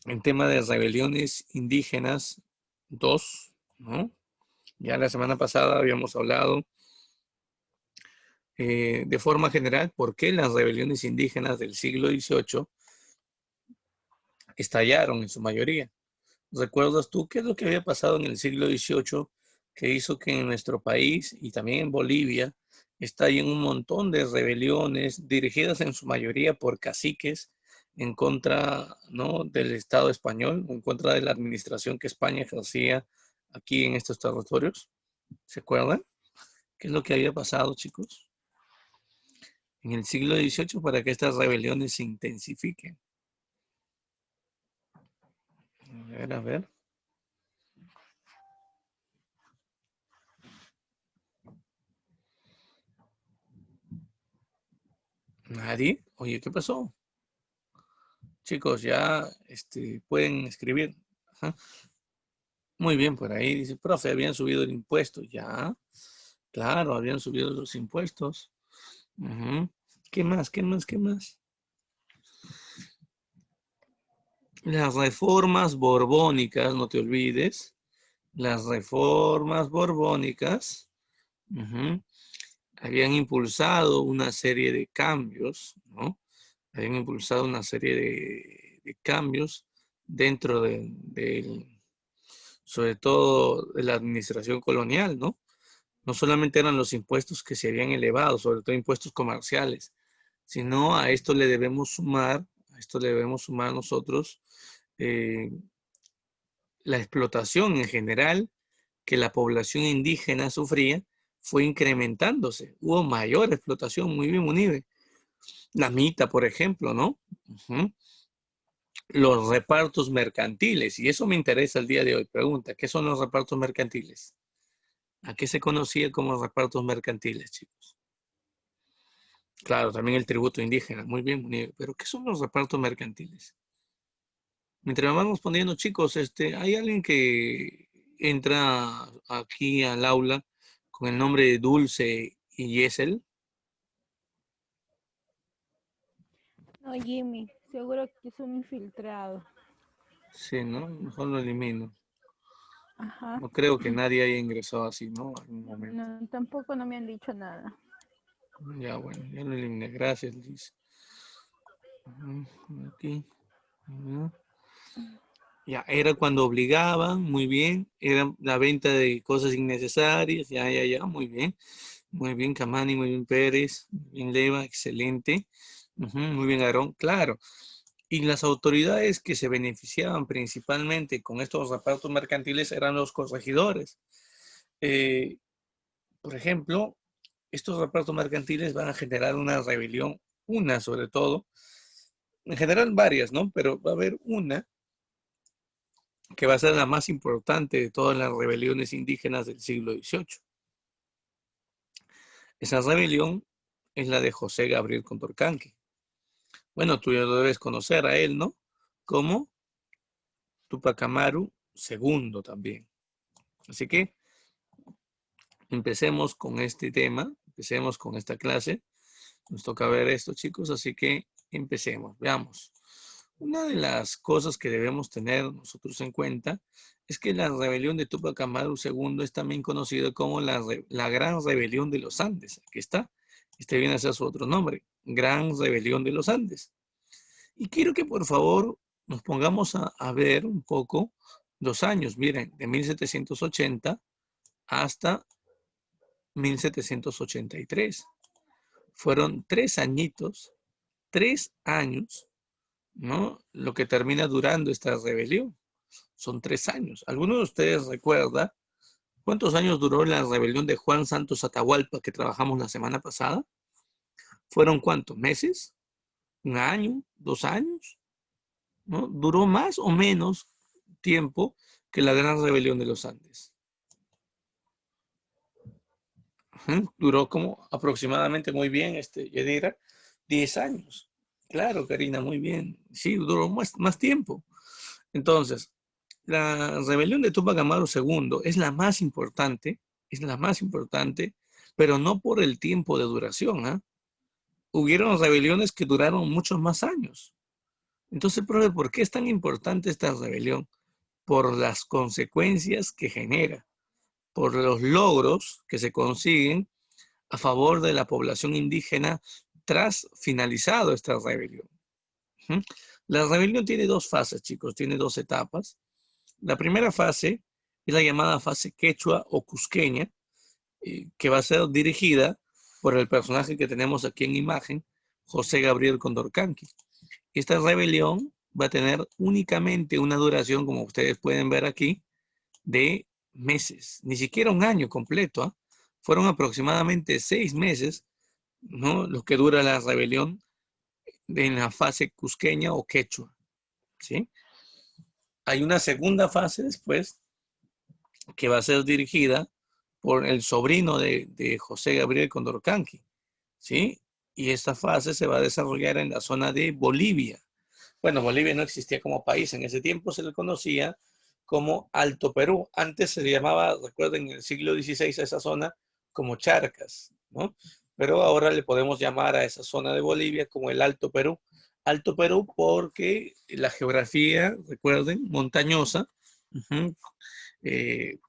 en tema de rebeliones indígenas 2, ¿no? Ya la semana pasada habíamos hablado de forma general por qué las rebeliones indígenas del siglo XVIII estallaron en su mayoría. ¿Recuerdas tú qué es lo que había pasado en el siglo XVIII que hizo que en nuestro país y también en Bolivia estallen un montón de rebeliones dirigidas en su mayoría por caciques en contra, ¿no?, del Estado español, en contra de la administración que España ejercía aquí en estos territorios? ¿Se acuerdan? ¿Qué es lo que había pasado, chicos, en el siglo XVIII para que estas rebeliones se intensifiquen? A ver, a ver. ¿Nadie? Oye, ¿qué pasó? Chicos, ya pueden escribir. Ajá. Muy bien, por ahí dice, profe, habían subido el impuesto. Ya, claro, habían subido los impuestos. Ujú. ¿Qué más? ¿Qué más? ¿Qué más? Las reformas borbónicas, no te olvides. Las reformas borbónicas, ujú, habían impulsado una serie de cambios, ¿no? Habían impulsado una serie de cambios dentro sobre todo de la administración colonial, ¿no? No solamente eran los impuestos que se habían elevado, sobre todo impuestos comerciales, sino a esto le debemos sumar nosotros eh, la explotación en general que la población indígena sufría fue incrementándose. Hubo mayor explotación, muy bien, Munive. La mita, por ejemplo, ¿no? Ujú. Los repartos mercantiles, y eso me interesa el día de hoy. Pregunta, ¿qué son los repartos mercantiles? ¿A qué se conocía como repartos mercantiles, chicos? Claro, también el tributo indígena, muy bien, Munive. Pero ¿qué son los repartos mercantiles? Mientras vamos poniendo, chicos, hay alguien que entra aquí al aula con el nombre de Dulce y Yesel. No, Jimmy, seguro que es un infiltrado. Sí, ¿no? Mejor lo elimino. Ajá. No creo que nadie haya ingresado así, ¿no? En un momento. No, tampoco no me han dicho nada. Ya, bueno, ya lo eliminé. Gracias, Liz. Aquí. Ujú. Ya, era cuando obligaban, muy bien. Era la venta de cosas innecesarias. Ya, ya, ya, muy bien. Muy bien, Camani, muy bien, Pérez. Muy bien, Leva, excelente. Ujú, muy bien, Aarón, claro. Y las autoridades que se beneficiaban principalmente con estos repartos mercantiles eran los corregidores. Eh, por ejemplo, estos repartos mercantiles van a generar una rebelión, una sobre todo, en general varias, ¿no? Pero va a haber una que va a ser la más importante de todas las rebeliones indígenas del siglo XVIII. Esa rebelión es la de José Gabriel Condorcanqui. Bueno, tú ya lo debes conocer a él, ¿no? Como Tupac Amaru II también. Así que empecemos con este tema, empecemos con esta clase. Nos toca ver esto, chicos, así que empecemos. Veamos. Una de las cosas que debemos tener nosotros en cuenta es que la rebelión de Tupac Amaru II es también conocida como la Gran Rebelión de los Andes. Aquí está. Este viene a ser su otro nombre, Gran Rebelión de los Andes. Y quiero que por favor nos pongamos a ver un poco los años. Miren, de 1780 hasta 1783. Fueron 3 añitos, 3 años, ¿no? Lo que termina durando esta rebelión. Son 3 años. ¿Alguno de ustedes recuerda cuántos años duró la rebelión de Juan Santos Atahualpa que trabajamos la semana pasada? ¿Fueron cuántos meses? ¿Un año? ¿2 años? ¿No? ¿Duró más o menos tiempo que la gran rebelión de los Andes? Duró como aproximadamente, muy bien, Yadira, 10 años. Claro, Karina, muy bien. Sí, duró más tiempo. Entonces, la rebelión de Tupac Amaru II es la más importante, pero no por el tiempo de duración, ¿ah? Hubieron rebeliones que duraron muchos más años. Entonces, profe, ¿por qué es tan importante esta rebelión? Por las consecuencias que genera, por los logros que se consiguen a favor de la población indígena tras finalizado esta rebelión. ¿Mm? La rebelión tiene dos fases, chicos, tiene dos etapas. La primera fase es la llamada fase quechua o cusqueña, que va a ser dirigida por el personaje que tenemos aquí en imagen, José Gabriel Condorcanqui. Esta rebelión va a tener únicamente una duración, como ustedes pueden ver aquí, de meses, ni siquiera un año completo. ¿Ah? Fueron aproximadamente 6 meses, ¿no? Lo que dura la rebelión en la fase cusqueña o quechua. ¿Sí? Hay una segunda fase después que va a ser dirigida por el sobrino de José Gabriel Condorcanqui, ¿sí? Y esta fase se va a desarrollar en la zona de Bolivia. Bueno, Bolivia no existía como país, en ese tiempo se le conocía como Alto Perú. Antes se le llamaba, recuerden, en el siglo XVI a esa zona como Charcas, ¿no? Pero ahora le podemos llamar a esa zona de Bolivia como el Alto Perú. Alto Perú porque la geografía, recuerden, montañosa,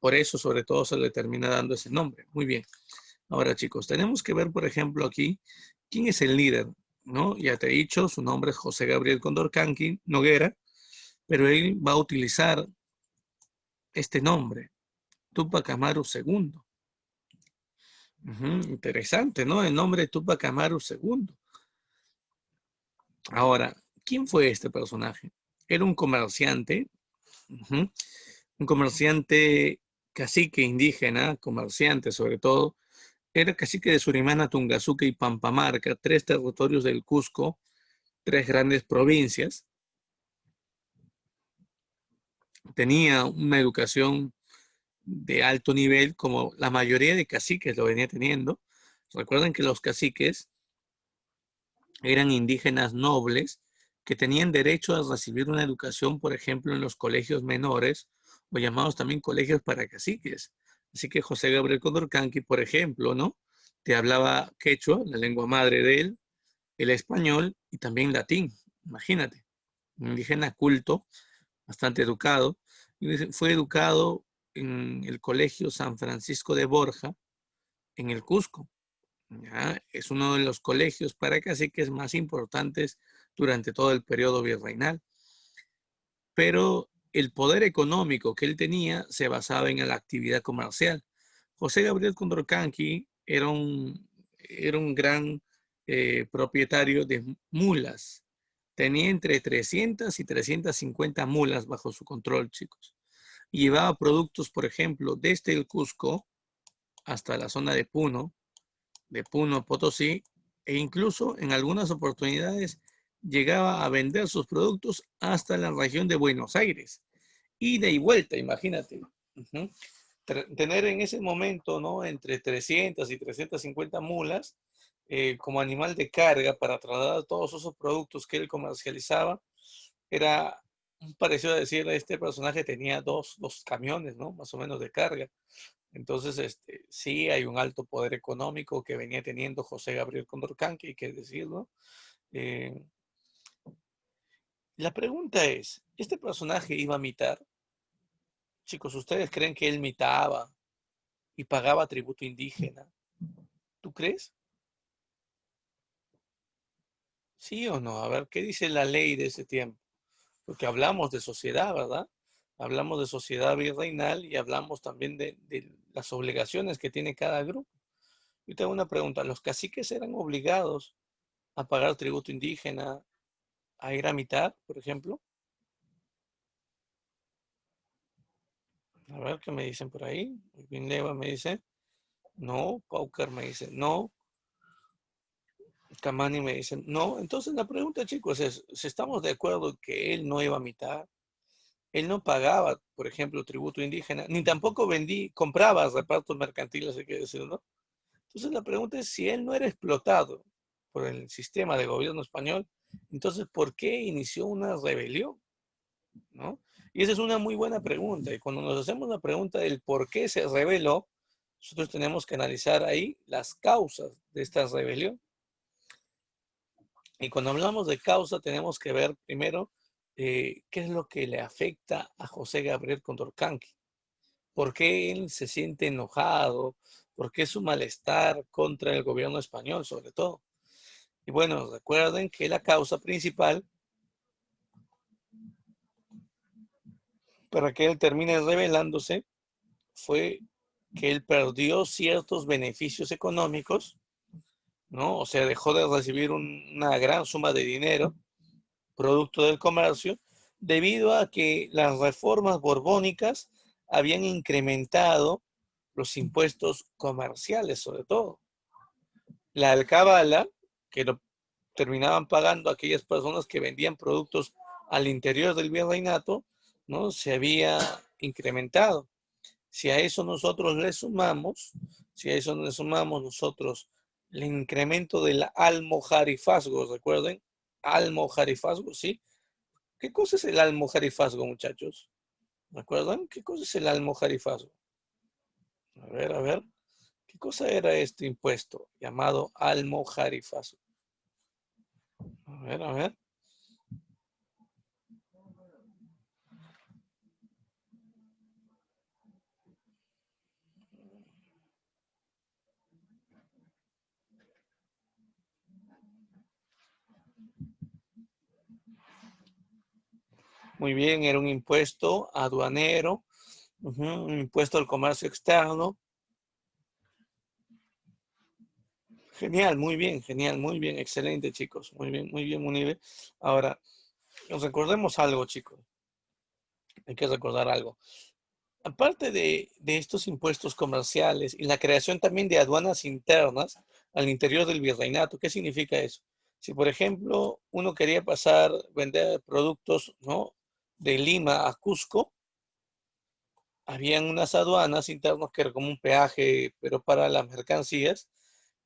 por eso sobre todo se le termina dando ese nombre. Muy bien. Ahora chicos, tenemos que ver, por ejemplo, aquí, quién es el líder, ¿no? Ya te he dicho, su nombre es José Gabriel Condorcanqui Noguera, pero él va a utilizar este nombre, Túpac Amaru II. Interesante, ¿no? El nombre de Túpac Amaru II. Ahora, ¿quién fue este personaje? Era un comerciante, un comerciante cacique indígena, comerciante sobre todo, era cacique de Surimana, Tungazuca y Pampamarca, tres territorios del Cusco, tres grandes provincias. Tenía una educación de alto nivel, como la mayoría de caciques lo venía teniendo. Recuerden que los caciques eran indígenas nobles que tenían derecho a recibir una educación, por ejemplo, en los colegios menores o llamados también colegios para caciques. Así que José Gabriel Condorcanqui, por ejemplo, ¿no? Te hablaba quechua, la lengua madre de él, el español y también latín. Imagínate, un indígena culto, bastante educado. Y fue educado en el Colegio San Francisco de Borja, en el Cusco. ¿Ya? Es uno de los colegios para caciques más importantes durante todo el periodo virreinal. Pero el poder económico que él tenía se basaba en la actividad comercial. José Gabriel Condorcanqui era un gran propietario de mulas. Tenía entre 300 y 350 mulas bajo su control, chicos. Y llevaba productos, por ejemplo, desde el Cusco hasta la zona de Puno, Potosí, e incluso en algunas oportunidades llegaba a vender sus productos hasta la región de Buenos Aires. Ida y vuelta, imagínate. Tener en ese momento, ¿no? Entre 300 y 350 mulas como animal de carga para trasladar todos esos productos que él comercializaba, era un parecido a decir, este personaje tenía dos camiones, ¿no? Más o menos de carga. Entonces, sí hay un alto poder económico que venía teniendo José Gabriel Condorcanqui, hay que decirlo. Eh, la pregunta es, ¿este personaje iba a mitar? Chicos, ¿ustedes creen que él mitaba y pagaba tributo indígena? ¿Tú crees? ¿Sí o no? A ver, ¿qué dice la ley de ese tiempo? Porque hablamos de sociedad, ¿verdad? Hablamos de sociedad virreinal y hablamos también de las obligaciones que tiene cada grupo. Yo tengo una pregunta, ¿los caciques eran obligados a pagar tributo indígena, a ir a mitad, por ejemplo? A ver qué me dicen por ahí. Vinleva me dice, no. Paucar me dice, no. Kamani me dice, no. Entonces la pregunta, chicos, es, si estamos de acuerdo que él no iba a mitad, él no pagaba, por ejemplo, tributo indígena, ni tampoco compraba repartos mercantiles, hay que decirlo, ¿no? Entonces la pregunta es, si él no era explotado por el sistema de gobierno español, entonces, ¿por qué inició una rebelión? ¿No? Y esa es una muy buena pregunta. Y cuando nos hacemos la pregunta del por qué se rebeló, nosotros tenemos que analizar ahí las causas de esta rebelión. Y cuando hablamos de causa, tenemos que ver primero qué es lo que le afecta a José Gabriel Condorcanqui. ¿Por qué él se siente enojado? ¿Por qué su malestar contra el gobierno español, sobre todo? Y bueno, recuerden que la causa principal para que él termine rebelándose fue que él perdió ciertos beneficios económicos, ¿no? O sea, dejó de recibir una gran suma de dinero, producto del comercio, debido a que las reformas borbónicas habían incrementado los impuestos comerciales, sobre todo. La alcabala, que lo terminaban pagando aquellas personas que vendían productos al interior del virreinato, ¿no? Se había incrementado. Si a eso nosotros le sumamos, si a eso le sumamos nosotros el incremento del almojarifazgo, recuerden, almojarifazgo, ¿sí? ¿Qué cosa es el almojarifazgo, muchachos? ¿Recuerdan? ¿Qué cosa es el almojarifazgo? A ver, ¿qué cosa era este impuesto llamado almojarifazgo? A ver. Muy bien, era un impuesto aduanero, un impuesto al comercio externo. Genial, muy bien, excelente, chicos. Muy bien, Munive. Ahora, nos recordemos algo, chicos. Hay que recordar algo. Aparte de estos impuestos comerciales y la creación también de aduanas internas al interior del virreinato, ¿qué significa eso? Si, por ejemplo, uno quería pasar, vender productos, ¿no? De Lima a Cusco, habían unas aduanas internas que era como un peaje, pero para las mercancías,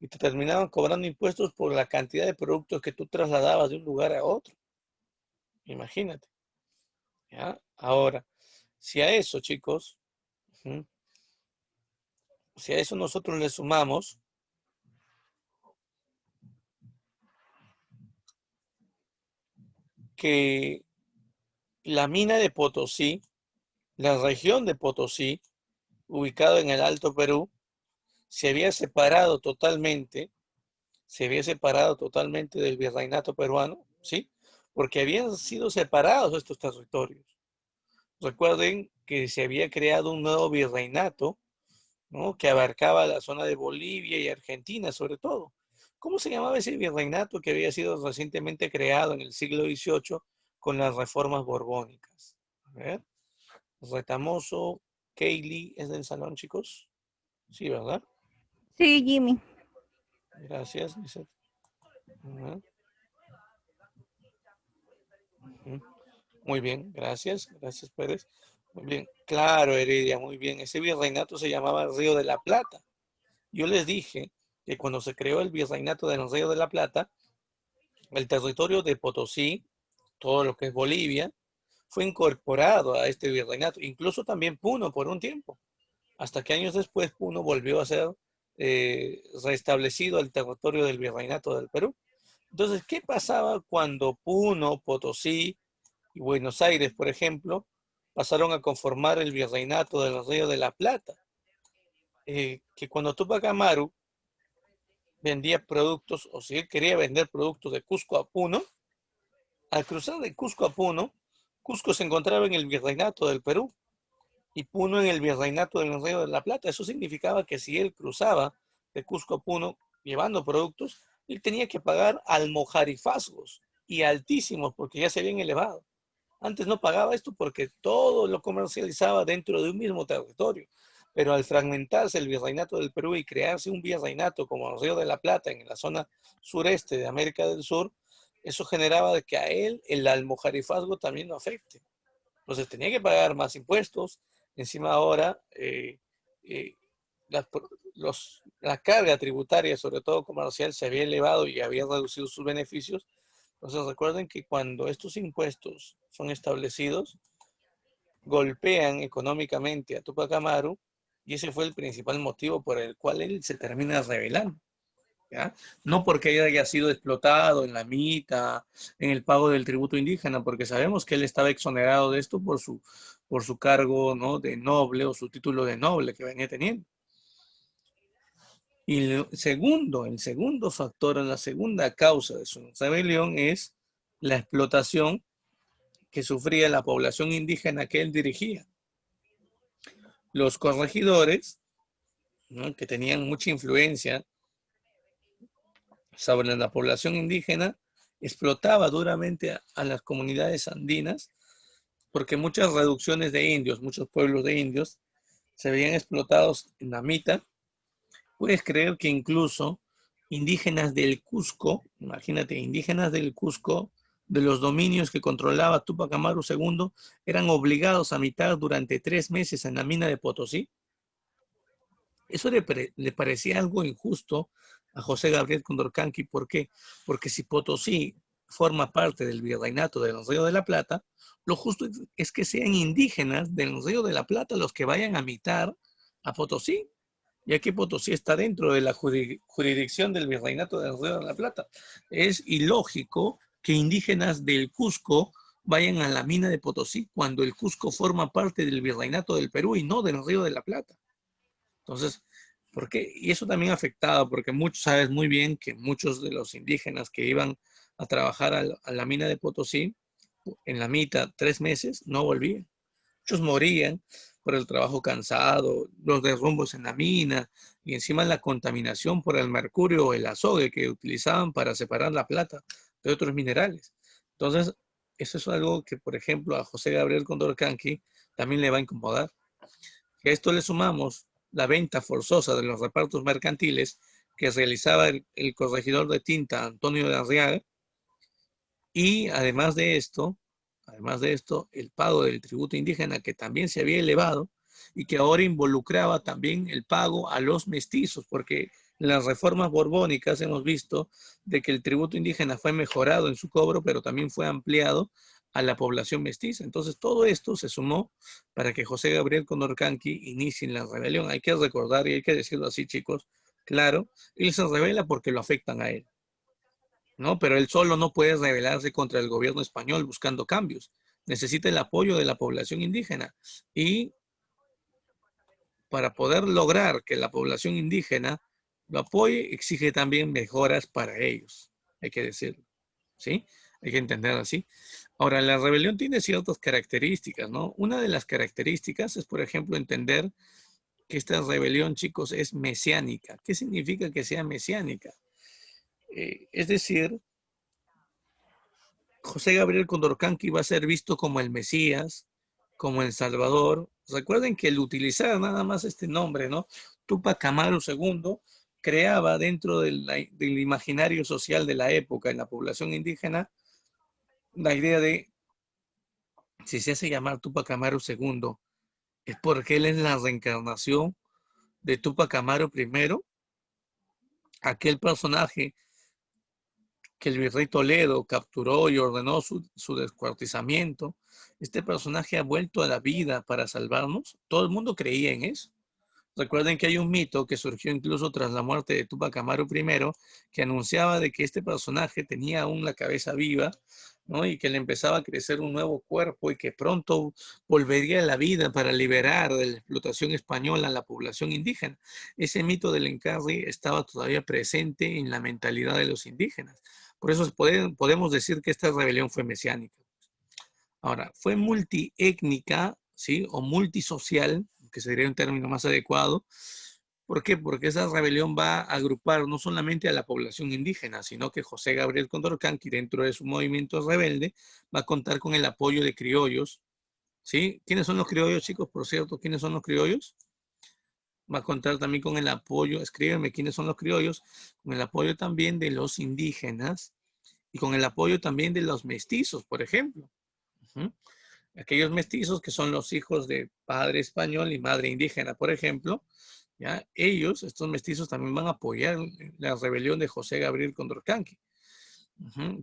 y te terminaban cobrando impuestos por la cantidad de productos que tú trasladabas de un lugar a otro. Imagínate. ¿Ya? Ahora, si a eso, chicos, ujú, si a eso nosotros le sumamos que la mina de Potosí, la región de Potosí, ubicado en el Alto Perú, se había separado totalmente, se había separado totalmente del virreinato peruano, ¿sí? Porque habían sido separados estos territorios. Recuerden que se había creado un nuevo virreinato, ¿no? Que abarcaba la zona de Bolivia y Argentina, sobre todo. ¿Cómo se llamaba ese virreinato que había sido recientemente creado en el siglo XVIII con las reformas borbónicas? A ver, Retamoso, Kaylee, ¿es del salón, chicos? Sí, ¿verdad? Sí, Jimmy. Gracias, Lizeth. Ujú, ujú. Muy bien, gracias Pérez. Muy bien, claro, Heredia, muy bien. Ese virreinato se llamaba Río de la Plata. Yo les dije que cuando se creó el virreinato del Río de la Plata, el territorio de Potosí, todo lo que es Bolivia, fue incorporado a este virreinato, incluso también Puno por un tiempo, hasta que años después Puno volvió a ser restablecido el territorio del virreinato del Perú. Entonces, ¿qué pasaba cuando Puno, Potosí y Buenos Aires, por ejemplo, pasaron a conformar el virreinato del Río de la Plata? Que cuando Tupac Amaru vendía productos, o si él quería vender productos de Cusco a Puno, al cruzar de Cusco a Puno, Cusco se encontraba en el virreinato del Perú y Puno en el virreinato del Río de la Plata. Eso significaba que si él cruzaba de Cusco a Puno llevando productos, él tenía que pagar almojarifazgos y altísimos porque ya se habían elevado. Antes no pagaba esto porque todo lo comercializaba dentro de un mismo territorio. Pero al fragmentarse el virreinato del Perú y crearse un virreinato como el Río de la Plata en la zona sureste de América del Sur, eso generaba de que a él el almojarifazgo también lo afecte. Entonces tenía que pagar más impuestos. Encima ahora eh, la, la carga tributaria, sobre todo comercial, se había elevado y había reducido sus beneficios. Entonces recuerden que cuando estos impuestos son establecidos, golpean económicamente a Tupac Amaru y ese fue el principal motivo por el cual él se termina rebelando. ¿ya? No porque haya sido explotado en la mitad, en el pago del tributo indígena, porque sabemos que él estaba exonerado de esto por su cargo, ¿no?, de noble o su título de noble que venía teniendo. Y el segundo factor, la segunda causa de su rebelión es la explotación que sufría la población indígena que él dirigía. Los corregidores, ¿no?, que tenían mucha influencia sobre la población indígena, explotaba duramente a las comunidades andinas, porque muchas reducciones de indios, muchos pueblos de indios, se veían explotados en la mitad. Puedes creer que incluso indígenas del Cusco, imagínate, indígenas del Cusco, de los dominios que controlaba Túpac Amaru II, eran obligados a habitar durante 3 meses en la mina de Potosí. Eso le parecía algo injusto a José Gabriel Condorcanqui. ¿Por qué? Porque si Potosí forma parte del virreinato del Río de la Plata, lo justo es que sean indígenas del Río de la Plata los que vayan a habitar a Potosí, ya que Potosí está dentro de la jurisdicción del virreinato del Río de la Plata. Es ilógico que indígenas del Cusco vayan a la mina de Potosí cuando el Cusco forma parte del virreinato del Perú y no del Río de la Plata. Entonces, ¿por qué? Y eso también afectaba, porque muchos, sabes muy bien que muchos de los indígenas que iban a trabajar a la mina de Potosí, en la mitad, 3 meses, no volvían. Muchos morían por el trabajo cansado, los derrumbos en la mina y encima la contaminación por el mercurio o el azogue que utilizaban para separar la plata de otros minerales. Entonces, eso es algo que, por ejemplo, a José Gabriel Condorcanqui también le va a incomodar. Que a esto le sumamos la venta forzosa de los repartos mercantiles que realizaba el corregidor de tinta Antonio de Arriaga, y además de esto, el pago del tributo indígena que también se había elevado y que ahora involucraba también el pago a los mestizos, porque en las reformas borbónicas hemos visto de que el tributo indígena fue mejorado en su cobro, pero también fue ampliado a la población mestiza. Entonces todo esto se sumó para que José Gabriel Condorcanqui inicie la rebelión. Hay que recordar y hay que decirlo así, chicos, claro, él se revela porque lo afectan a él, ¿no? Pero él solo no puede rebelarse contra el gobierno español buscando cambios. Necesita el apoyo de la población indígena. Y para poder lograr que la población indígena lo apoye, exige también mejoras para ellos. Hay que decirlo, ¿sí? Hay que entender así. Ahora, la rebelión tiene ciertas características, ¿no? Una de las características es, por ejemplo, entender que esta rebelión, chicos, es mesiánica. ¿Qué significa que sea mesiánica? Es decir, José Gabriel Condorcanqui va a ser visto como el Mesías, como el Salvador. Recuerden que el utilizar nada más este nombre, ¿no? Túpac Amaru II creaba dentro del imaginario social de la época en la población indígena la idea de, si se hace llamar Túpac Amaru II, es porque él es la reencarnación de Túpac Amaru I, aquel personaje que el virrey Toledo capturó y ordenó su descuartizamiento. Este personaje ha vuelto a la vida para salvarnos. Todo el mundo creía en eso. Recuerden que hay un mito que surgió incluso tras la muerte de Túpac Amaru I, que anunciaba de que este personaje tenía aún la cabeza viva, ¿no? Y que le empezaba a crecer un nuevo cuerpo y que pronto volvería a la vida para liberar de la explotación española a la población indígena. Ese mito del Encarri estaba todavía presente en la mentalidad de los indígenas. Por eso podemos decir que esta rebelión fue mesiánica. Ahora, fue multiétnica, ¿sí? O multisocial, que sería un término más adecuado. ¿Por qué? Porque esa rebelión va a agrupar no solamente a la población indígena, sino que José Gabriel Condorcanqui, dentro de su movimiento rebelde, va a contar con el apoyo de criollos, ¿sí? ¿Quiénes son los criollos, chicos? Por cierto, ¿quiénes son los criollos? Va a contar también con el apoyo, escríbeme quiénes son los criollos, con el apoyo también de los indígenas y con el apoyo también de los mestizos, por ejemplo. Uh-huh. Aquellos mestizos que son los hijos de padre español y madre indígena, por ejemplo, ¿ya? Ellos, estos mestizos, también van a apoyar la rebelión de José Gabriel Condorcanqui.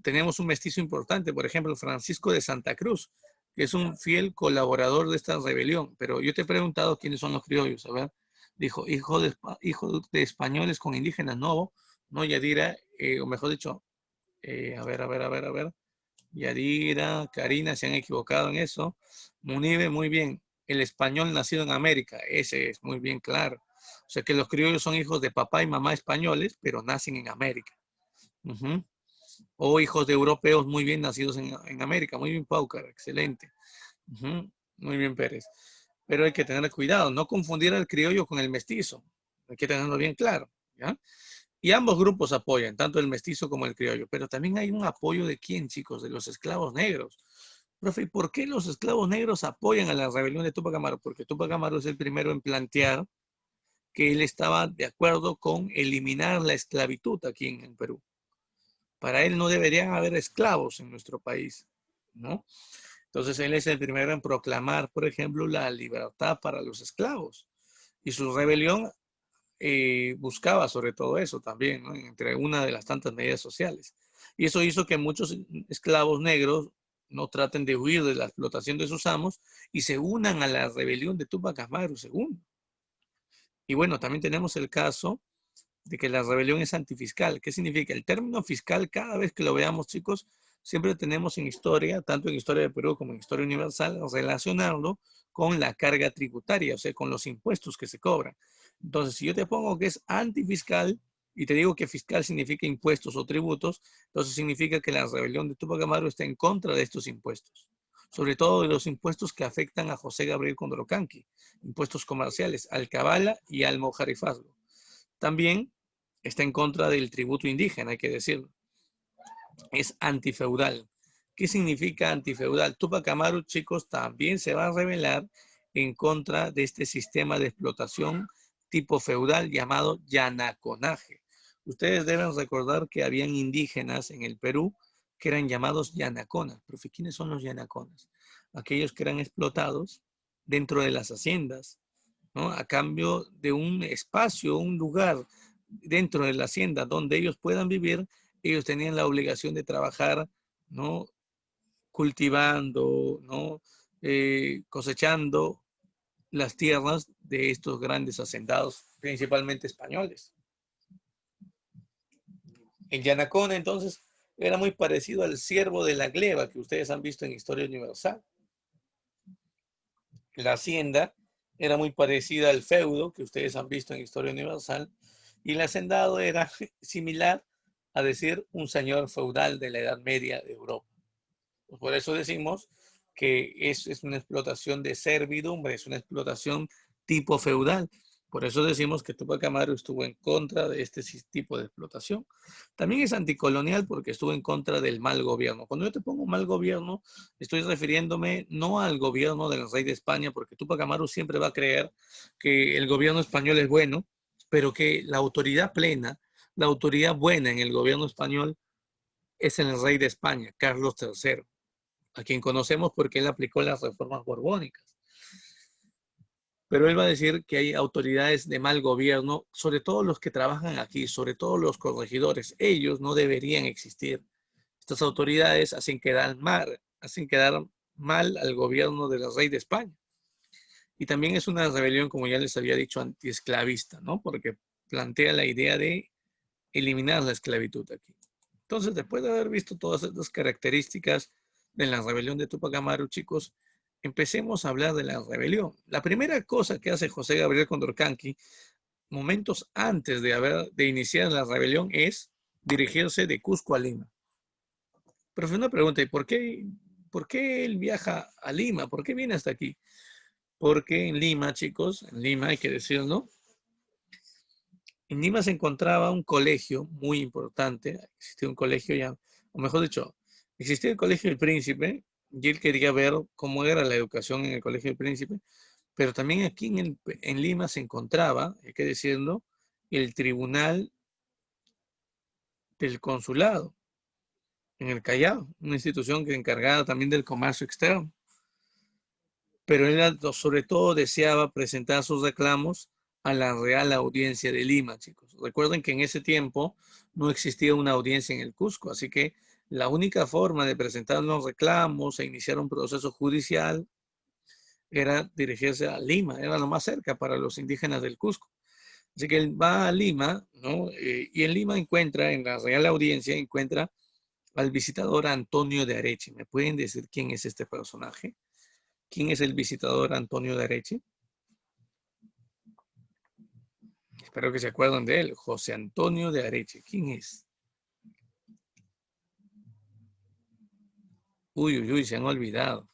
Tenemos un mestizo importante, por ejemplo, Francisco de Santa Cruz, que es un fiel colaborador de esta rebelión. Pero yo te he preguntado quiénes son los criollos, a ver. Dijo, hijo de españoles con indígenas. No, ¿no? Yadira, o mejor dicho, a ver. Yadira, Karina, se han equivocado en eso. Munibe, muy bien. El español nacido en América, ese es muy bien claro. O sea que los criollos son hijos de papá y mamá españoles, pero nacen en América. Ujú. O hijos de europeos muy bien nacidos en América. Muy bien, Paucar, excelente. Ujú. Muy bien, Pérez. Pero hay que tener cuidado, no confundir al criollo con el mestizo. Hay que tenerlo bien claro. ¿Ya? Y ambos grupos apoyan, tanto el mestizo como el criollo. Pero también hay un apoyo de quién, chicos, de los esclavos negros. Profe, ¿y por qué los esclavos negros apoyan a la rebelión de Tupac Amaru? Porque Tupac Amaru es el primero en plantear que él estaba de acuerdo con eliminar la esclavitud aquí en Perú. Para él no deberían haber esclavos en nuestro país, ¿no? Entonces él es el primero en proclamar, por ejemplo, la libertad para los esclavos. Y su rebelión buscaba sobre todo eso también, ¿no? Entre una de las tantas medidas sociales. Y eso hizo que muchos esclavos negros no traten de huir de la explotación de sus amos y se unan a la rebelión de Tupac Amaru II. Y bueno, también tenemos el caso de que la rebelión es antifiscal. ¿Qué significa? El término fiscal, cada vez que lo veamos, chicos, siempre tenemos en historia, tanto en historia de Perú como en historia universal, relacionarlo con la carga tributaria, o sea, con los impuestos que se cobran. Entonces, si yo te pongo que es antifiscal y te digo que fiscal significa impuestos o tributos, entonces significa que la rebelión de Tupac Amaru está en contra de estos impuestos, sobre todo de los impuestos que afectan a José Gabriel Condorcanqui, impuestos comerciales, Alcabala y Almojarifazgo. También está en contra del tributo indígena, hay que decirlo. Es antifeudal. ¿Qué significa antifeudal? Tupac Amaru, chicos, también se va a rebelar en contra de este sistema de explotación tipo feudal llamado yanaconaje. Ustedes deben recordar que habían indígenas en el Perú que eran llamados yanaconas. Pero ¿quiénes son los yanaconas? Aquellos que eran explotados dentro de las haciendas, ¿no? A cambio de un espacio, un lugar dentro de la hacienda donde ellos puedan vivir, ellos tenían la obligación de trabajar, ¿no? Cultivando, ¿no? Cosechando las tierras de estos grandes hacendados, principalmente españoles. El Yanacona, entonces, era muy parecido al ciervo de la gleba que ustedes han visto en Historia Universal. La hacienda era muy parecida al feudo que ustedes han visto en Historia Universal, y el hacendado era similar a decir un señor feudal de la Edad Media de Europa. Pues por eso decimos que es una explotación de servidumbre, es una explotación tipo feudal. Por eso decimos que Tupac Amaru estuvo en contra de este tipo de explotación. También es anticolonial porque estuvo en contra del mal gobierno. Cuando yo te pongo mal gobierno, estoy refiriéndome no al gobierno del rey de España, porque Tupac Amaru siempre va a creer que el gobierno español es bueno, pero que la autoridad plena, la autoridad buena en el gobierno español es el rey de España, Carlos III, a quien conocemos porque él aplicó las reformas borbónicas. Pero él va a decir que hay autoridades de mal gobierno, sobre todo los que trabajan aquí, sobre todo los corregidores. Ellos no deberían existir. Estas autoridades hacen quedar mal al gobierno del rey de España. Y también es una rebelión, como ya les había dicho, antiesclavista, ¿no? Porque plantea la idea de eliminar la esclavitud aquí. Entonces, después de haber visto todas estas características de la rebelión de Tupac Amaru, chicos, empecemos a hablar de la rebelión. La primera cosa que hace José Gabriel Condorcanqui, momentos antes de iniciar la rebelión, es dirigirse de Cusco a Lima. Pero fue una pregunta, ¿y por qué él viaja a Lima? ¿Por qué viene hasta aquí? Porque en Lima, chicos, en Lima hay que decirlo, en Lima se encontraba un colegio muy importante, existía un colegio ya, o mejor dicho, existía el Colegio del Príncipe, y él quería ver cómo era la educación en el Colegio del Príncipe, pero también aquí en Lima se encontraba, hay que decirlo, el Tribunal del Consulado, en el Callao, una institución que encargada también del comercio externo. Pero él sobre todo deseaba presentar sus reclamos a la Real Audiencia de Lima, chicos. Recuerden que en ese tiempo no existía una audiencia en el Cusco, así que la única forma de presentar los reclamos e iniciar un proceso judicial era dirigirse a Lima, era lo más cerca para los indígenas del Cusco. Así que él va a Lima, ¿no? Y en Lima encuentra, en la Real Audiencia, encuentra al visitador Antonio de Areche. ¿Me pueden decir quién es este personaje? ¿Quién es el visitador Antonio de Areche? Espero que se acuerden de él. José Antonio de Areche. ¿Quién es? Uy, uy, uy, se han olvidado.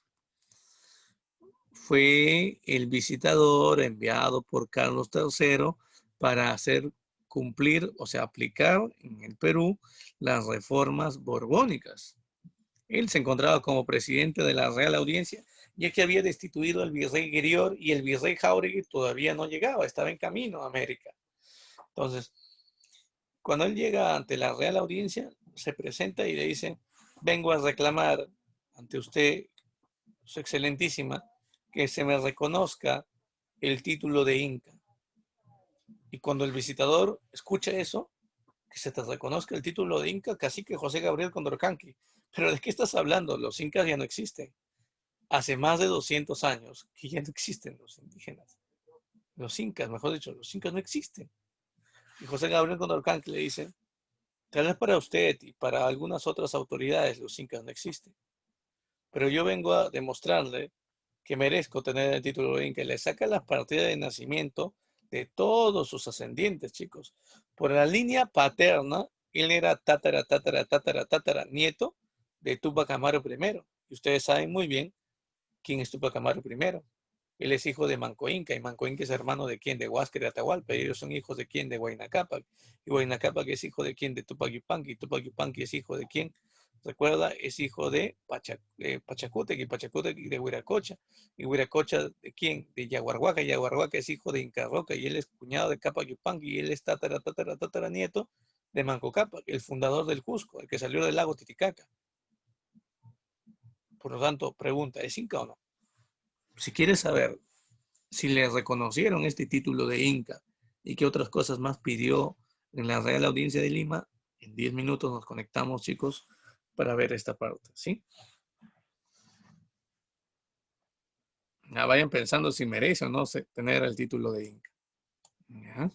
Fue el visitador enviado por Carlos III para hacer cumplir, o sea, aplicar en el Perú las reformas borbónicas. Él se encontraba como presidente de la Real Audiencia, ya que había destituido al virrey Guerior y el virrey Jáuregui todavía no llegaba, estaba en camino a América. Entonces, cuando él llega ante la Real Audiencia, se presenta y le dice, vengo a reclamar ante usted, su excelentísima, que se me reconozca el título de Inca. Y cuando el visitador escucha eso, que se te reconozca el título de Inca, cacique José Gabriel Condorcanqui. Pero ¿de qué estás hablando? Los incas ya no existen. Hace más de 200 años que ya no existen los indígenas. Los incas, mejor dicho, los incas no existen. Y José Gabriel Condorcanqui le dice, tal vez para usted y para algunas otras autoridades los incas no existen. Pero yo vengo a demostrarle que merezco tener el título de Inca. Y le saca las partidas de nacimiento de todos sus ascendientes, chicos. Por la línea paterna, él era tatara nieto de Tupac Amaru I. Y ustedes saben muy bien quién es Tupac Amaru I. Él es hijo de Manco Inca, y Manco Inca es hermano de quién, de Huáscar y Atahualpa, y ellos son hijos de quién, de Huayna Cápac, y Huayna Cápac es hijo de quién, de Tupac Yupanqui, y Tupac Yupanqui es hijo de quién, recuerda, es hijo de Pachacútec, y Pachacútec de Huiracocha, y Huiracocha de quién, de Yaguarhuaca, y Yaguarhuaca es hijo de Inca Roca, y él es cuñado de Cápac Yupanqui, y él es tatara nieto de Manco Cápac, el fundador del Cusco, el que salió del lago Titicaca. Por lo tanto, pregunta, ¿es Inca o no? Si quieres saber si le reconocieron este título de Inca y qué otras cosas más pidió en la Real Audiencia de Lima, en 10 minutos nos conectamos, chicos, para ver esta parte, ¿sí? Ya vayan pensando si merece o no tener el título de Inca. ¿Ya?